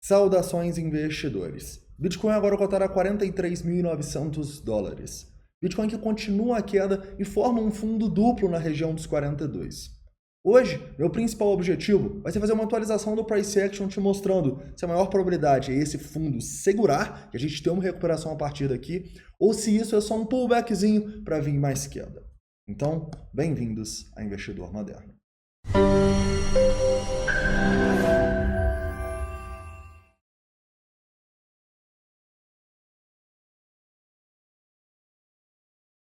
Saudações, investidores. Bitcoin agora cotada a 43.900 dólares. Bitcoin que continua a queda e forma um fundo duplo na região dos 42. Hoje, meu principal objetivo vai ser fazer uma atualização do Price Action te mostrando se a maior probabilidade é esse fundo segurar, que a gente tem uma recuperação a partir daqui, ou se isso é só um pullbackzinho para vir mais queda. Então, bem-vindos a Investidor Moderno.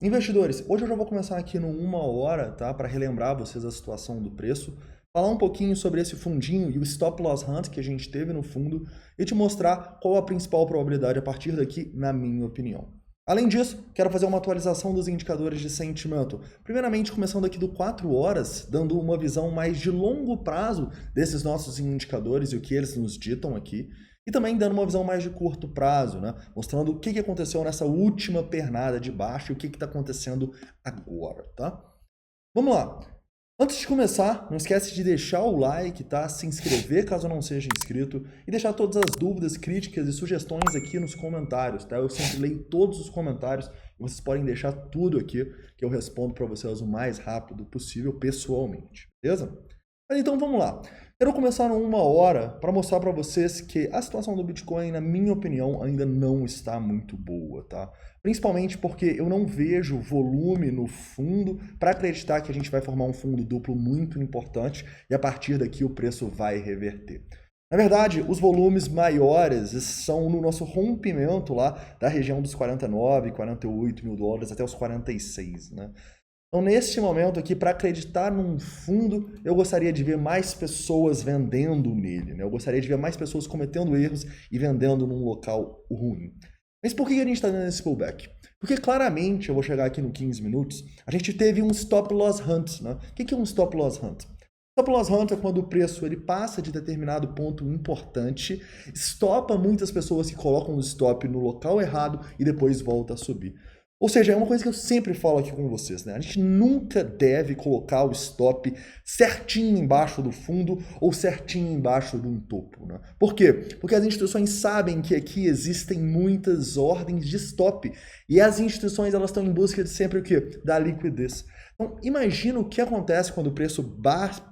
Investidores, hoje eu já vou começar aqui no 1 hora, tá? Para relembrar vocês a situação do preço, falar um pouquinho sobre esse fundinho e o Stop Loss Hunt que a gente teve no fundo e te mostrar qual a principal probabilidade a partir daqui, na minha opinião. Além disso, quero fazer uma atualização dos indicadores de sentimento. Primeiramente, começando aqui do 4 horas, dando uma visão mais de longo prazo desses nossos indicadores e o que eles nos ditam aqui. E também dando uma visão mais de curto prazo, né? Mostrando o que aconteceu nessa última pernada de baixo e o que está acontecendo agora, tá? Vamos lá. Antes de começar, não esquece de deixar o like, tá? Se inscrever caso não seja inscrito e deixar todas as dúvidas, críticas e sugestões aqui nos comentários, tá? Eu sempre leio todos os comentários e vocês podem deixar tudo aqui que eu respondo para vocês o mais rápido possível pessoalmente, beleza? Mas então vamos lá. Quero começar no 1 hora para mostrar para vocês que a situação do Bitcoin, na minha opinião, ainda não está muito boa, tá? Principalmente porque eu não vejo volume no fundo para acreditar que a gente vai formar um fundo duplo muito importante e a partir daqui o preço vai reverter. Na verdade, os volumes maiores são no nosso rompimento lá da região dos 49, 48 mil dólares até os 46, né? Então, neste momento aqui, para acreditar num fundo, eu gostaria de ver mais pessoas vendendo nele, né? Eu gostaria de ver mais pessoas cometendo erros e vendendo num local ruim. Mas por que a gente está dando esse pullback? Porque claramente, eu vou chegar aqui no 15 minutos, a gente teve um Stop Loss Hunt, né? O que é um Stop Loss Hunt? Stop Loss Hunt é quando o preço ele passa de determinado ponto importante, estopa muitas pessoas que colocam o stop no local errado e depois volta a subir. Ou seja, é uma coisa que eu sempre falo aqui com vocês, né? A gente nunca deve colocar o stop certinho embaixo do fundo ou certinho embaixo de um topo, né? Por quê? Porque as instituições sabem que aqui existem muitas ordens de stop e as instituições elas estão em busca de sempre o quê? Da liquidez. Então, imagina o que acontece quando o preço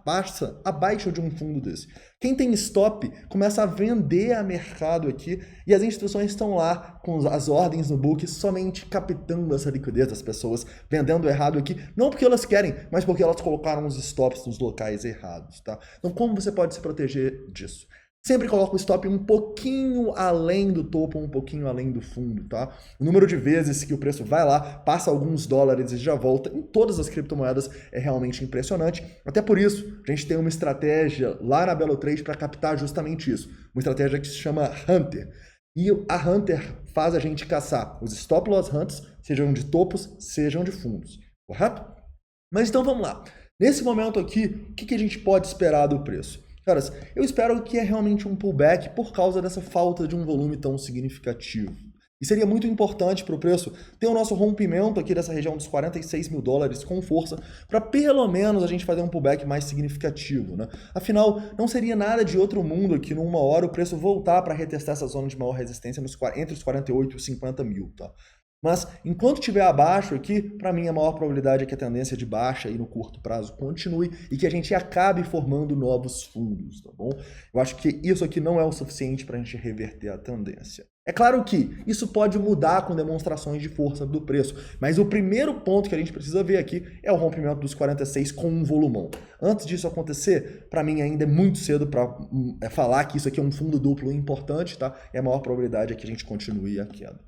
passa abaixo de um fundo desse. Quem tem stop começa a vender a mercado aqui e as instituições estão lá com as ordens no book somente captando essa liquidez das pessoas, vendendo errado aqui, não porque elas querem, mas porque elas colocaram os stops nos locais errados, tá? Então, como você pode se proteger disso? Sempre coloca o stop um pouquinho além do topo, um pouquinho além do fundo, tá? O número de vezes que o preço vai lá, passa alguns dólares e já volta em todas as criptomoedas é realmente impressionante. Até por isso, a gente tem uma estratégia lá na Belo3 para captar justamente isso. Uma estratégia que se chama Hunter. E a Hunter faz a gente caçar os Stop Loss Hunts, sejam de topos, sejam de fundos, correto? Mas então vamos lá. Nesse momento aqui, o que a gente pode esperar do preço? Caras, eu espero que é realmente um pullback por causa dessa falta de um volume tão significativo. E seria muito importante para o preço ter o nosso rompimento aqui dessa região dos 46 mil dólares com força para pelo menos a gente fazer um pullback mais significativo, né? Afinal, não seria nada de outro mundo aqui numa hora o preço voltar para retestar essa zona de maior resistência entre os 48 e os 50 mil, tá? Mas, enquanto estiver abaixo aqui, para mim a maior probabilidade é que a tendência de baixa aí no curto prazo continue e que a gente acabe formando novos fundos, tá bom? Eu acho que isso aqui não é o suficiente para a gente reverter a tendência. É claro que isso pode mudar com demonstrações de força do preço, mas o primeiro ponto que a gente precisa ver aqui é o rompimento dos 46 com um volumão. Antes disso acontecer, para mim ainda é muito cedo para falar que isso aqui é um fundo duplo importante, tá? E a maior probabilidade é que a gente continue a queda.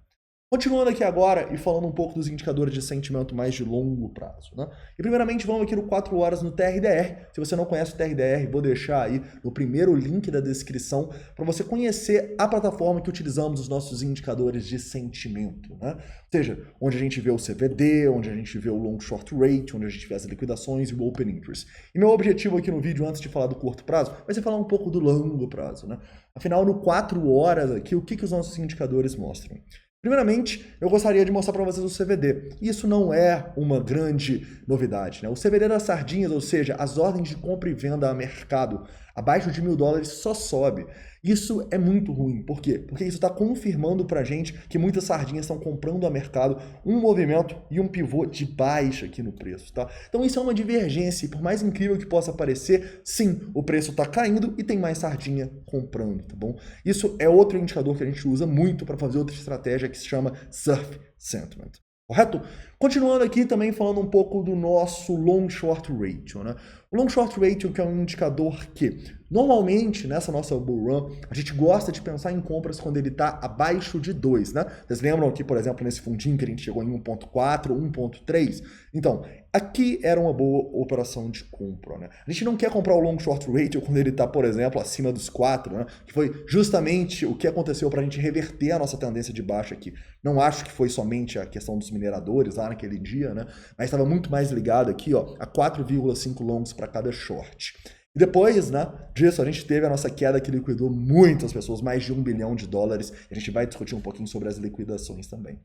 Continuando aqui agora e falando um pouco dos indicadores de sentimento mais de longo prazo, né? E primeiramente vamos aqui no 4 horas no TRDR. Se você não conhece o TRDR, vou deixar aí no primeiro link da descrição para você conhecer a plataforma que utilizamos os nossos indicadores de sentimento, né? Ou seja, onde a gente vê o CVD, onde a gente vê o Long Short Rate, onde a gente vê as liquidações e o Open Interest. E meu objetivo aqui no vídeo, antes de falar do curto prazo, vai ser falar um pouco do longo prazo, né? Afinal, no 4 horas aqui, o que os nossos indicadores mostram? Primeiramente, eu gostaria de mostrar para vocês o CVD. Isso não é uma grande novidade, né? O CVD das sardinhas, ou seja, as ordens de compra e venda a mercado, Abaixo de $1.000 só sobe. Isso é muito ruim. Por quê? Porque isso está confirmando pra gente que muitas sardinhas estão comprando a mercado um movimento e um pivô de baixa aqui no preço, tá? Então isso é uma divergência e por mais incrível que possa parecer, sim, o preço está caindo e tem mais sardinha comprando, tá bom? Isso é outro indicador que a gente usa muito para fazer outra estratégia que se chama Surf Sentiment. Correto? Continuando aqui também falando um pouco do nosso long short ratio, né? O long short ratio que é um indicador que normalmente nessa nossa bull run a gente gosta de pensar em compras quando ele está abaixo de 2, né? Vocês lembram aqui, por exemplo, nesse fundinho que a gente chegou em 1.4, 1.3? Então, aqui era uma boa operação de compra, né? A gente não quer comprar o long short ratio quando ele está, por exemplo, acima dos 4, né? Que foi justamente o que aconteceu para a gente reverter a nossa tendência de baixa aqui. Não acho que foi somente a questão dos mineradores lá naquele dia, né? Mas estava muito mais ligado aqui, ó, a 4,5 longs para cada short. E depois, né, disso, a gente teve a nossa queda que liquidou muitas pessoas, mais de $1 bilhão. A gente vai discutir um pouquinho sobre as liquidações também.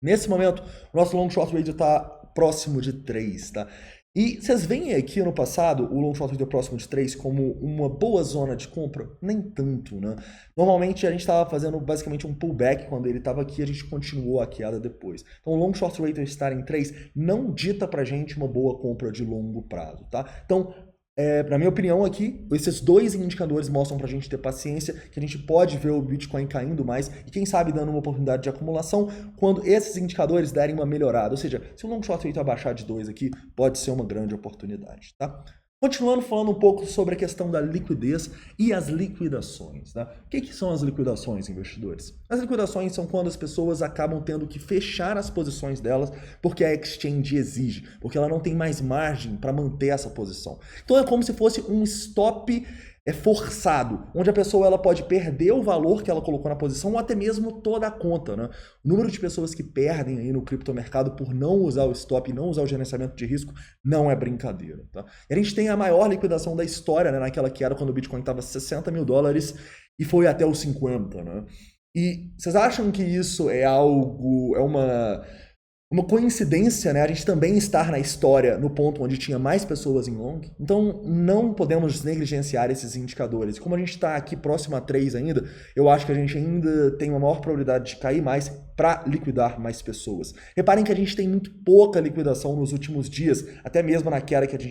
Nesse momento, o nosso long short ratio está próximo de 3, tá? E vocês veem aqui no passado o long short ratio próximo de 3 como uma boa zona de compra? Nem tanto, né? Normalmente a gente estava fazendo basicamente um pullback quando ele estava aqui, a gente continuou a queda depois. Então o long short ratio estar em 3 não dita pra gente uma boa compra de longo prazo, tá? Então, na minha opinião aqui, esses dois indicadores mostram pra gente ter paciência, que a gente pode ver o Bitcoin caindo mais e quem sabe dando uma oportunidade de acumulação quando esses indicadores derem uma melhorada. Ou seja, se o long short rate abaixar de 2 aqui, pode ser uma grande oportunidade, tá? Continuando falando um pouco sobre a questão da liquidez e as liquidações, tá? O que são as liquidações, investidores? As liquidações são quando as pessoas acabam tendo que fechar as posições delas porque a exchange exige, porque ela não tem mais margem para manter essa posição. Então é como se fosse um stop forçado, onde a pessoa ela pode perder o valor que ela colocou na posição ou até mesmo toda a conta, né? O número de pessoas que perdem aí no criptomercado por não usar o stop, não usar o gerenciamento de risco, não é brincadeira, tá? E a gente tem a maior liquidação da história, né? Naquela que era quando o Bitcoin estava $60 mil e foi até os 50, né? E vocês acham que isso é algo, é uma coincidência, né? A gente também estar na história no ponto onde tinha mais pessoas em long. Então, não podemos negligenciar esses indicadores. Como a gente está aqui próximo a 3 ainda, eu acho que a gente ainda tem uma maior probabilidade de cair mais para liquidar mais pessoas. Reparem que a gente tem muito pouca liquidação nos últimos dias, até mesmo na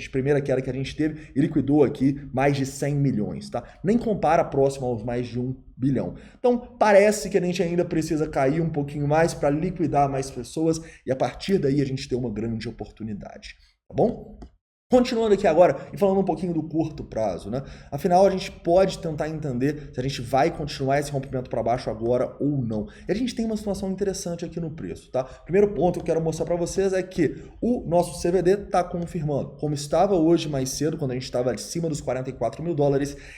primeira queda que a gente teve, e liquidou aqui mais de 100 milhões, tá? Nem compara próximo aos mais de 1 bilhão. Então, parece que a gente ainda precisa cair um pouquinho mais para liquidar mais pessoas e a partir daí a gente ter uma grande oportunidade, tá bom? Continuando aqui agora e falando um pouquinho do curto prazo, né? Afinal, a gente pode tentar entender se a gente vai continuar esse rompimento para baixo agora ou não. E a gente tem uma situação interessante aqui no preço, tá? Primeiro ponto que eu quero mostrar para vocês é que o nosso CVD está confirmando. Como estava hoje mais cedo, quando a gente estava acima dos $44 mil,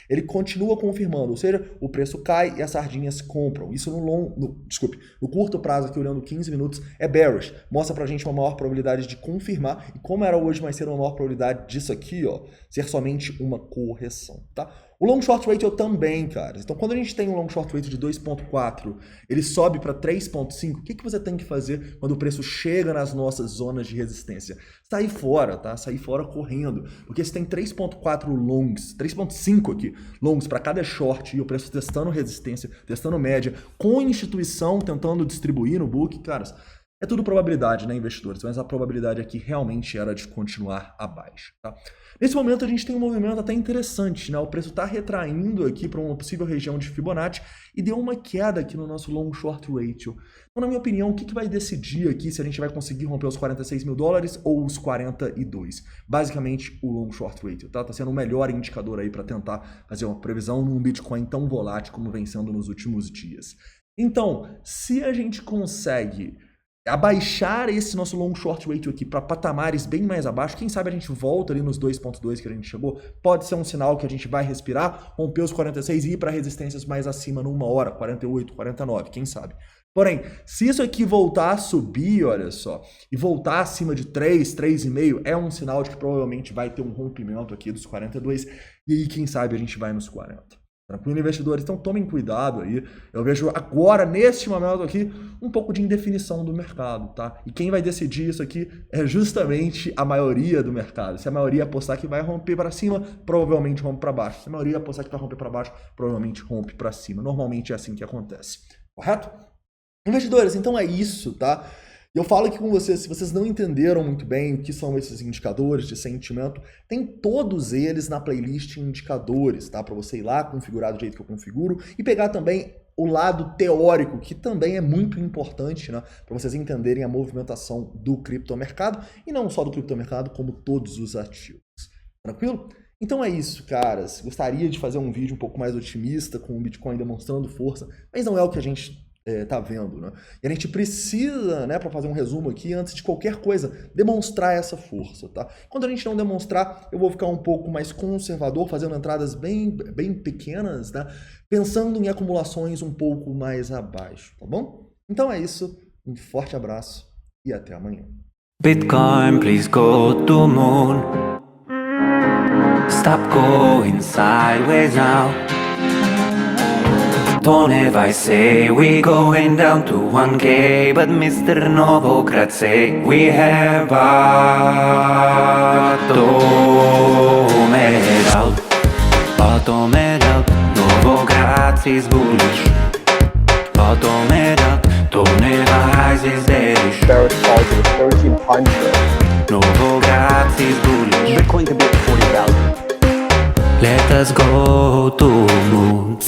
ele continua confirmando, ou seja, o preço cai e as sardinhas compram. Isso no curto prazo aqui, olhando 15 minutos, é bearish. Mostra pra gente uma maior probabilidade de confirmar e como era hoje mais cedo, uma maior probabilidade disso aqui, ó, ser somente uma correção, tá? O long short ratio também, cara. Então, quando a gente tem um long short ratio de 2.4, ele sobe para 3.5, o que você tem que fazer quando o preço chega nas nossas zonas de resistência? Sair fora, tá? Sair fora correndo. Porque se tem 3.4 longs, 3.5 aqui, longs para cada short e o preço testando resistência, testando média, com instituição tentando distribuir no book, caras, é tudo probabilidade, né, investidores? Mas a probabilidade aqui realmente era de continuar abaixo, tá? Nesse momento a gente tem um movimento até interessante, né? O preço está retraindo aqui para uma possível região de Fibonacci e deu uma queda aqui no nosso long short ratio. Então, na minha opinião, o que vai decidir aqui se a gente vai conseguir romper os $46 mil ou os 42? Basicamente, o long short ratio, tá? Tá sendo o melhor indicador aí para tentar fazer uma previsão num Bitcoin tão volátil como vem sendo nos últimos dias. Então, se a gente consegue abaixar esse nosso long short ratio aqui para patamares bem mais abaixo, quem sabe a gente volta ali nos 2.2 que a gente chegou, pode ser um sinal que a gente vai respirar, romper os 46 e ir para resistências mais acima numa hora, 48, 49, quem sabe. Porém, se isso aqui voltar a subir, olha só, e voltar acima de 3, 3,5, é um sinal de que provavelmente vai ter um rompimento aqui dos 42 e aí quem sabe a gente vai nos 40. Tranquilo, investidores? Então tomem cuidado aí. Eu vejo agora, neste momento aqui, um pouco de indefinição do mercado, tá? E quem vai decidir isso aqui é justamente a maioria do mercado. Se a maioria apostar que vai romper para cima, provavelmente rompe para baixo. Se a maioria apostar que vai romper para baixo, provavelmente rompe para cima. Normalmente é assim que acontece. Correto? Investidores, então é isso, tá? E eu falo aqui com vocês, se vocês não entenderam muito bem o que são esses indicadores de sentimento, tem todos eles na playlist indicadores, tá? Para você ir lá, configurar do jeito que eu configuro e pegar também o lado teórico, que também é muito importante, né? Para vocês entenderem a movimentação do criptomercado e não só do criptomercado, como todos os ativos. Tranquilo? Então é isso, caras. Gostaria de fazer um vídeo um pouco mais otimista, com o Bitcoin demonstrando força, mas não é o que a gente tá vendo, né? E a gente precisa, né, para fazer um resumo aqui, antes de qualquer coisa, demonstrar essa força, tá? Quando a gente não demonstrar, eu vou ficar um pouco mais conservador, fazendo entradas bem pequenas, né? Pensando em acumulações um pouco mais abaixo, tá bom? Então é isso, um forte abraço e até amanhã. Bitcoin, please go to moon. Stop going sideways now. Don't ever say we going down to 1K, but Mr. Novogratz say we have bottomed out, Novogratz is bullish, bottomed out, don't ever rise is bearish, Bearish positive 13 puncher. Novogratz is bullish, Bitcoin could be at 40,000. let us go to moon.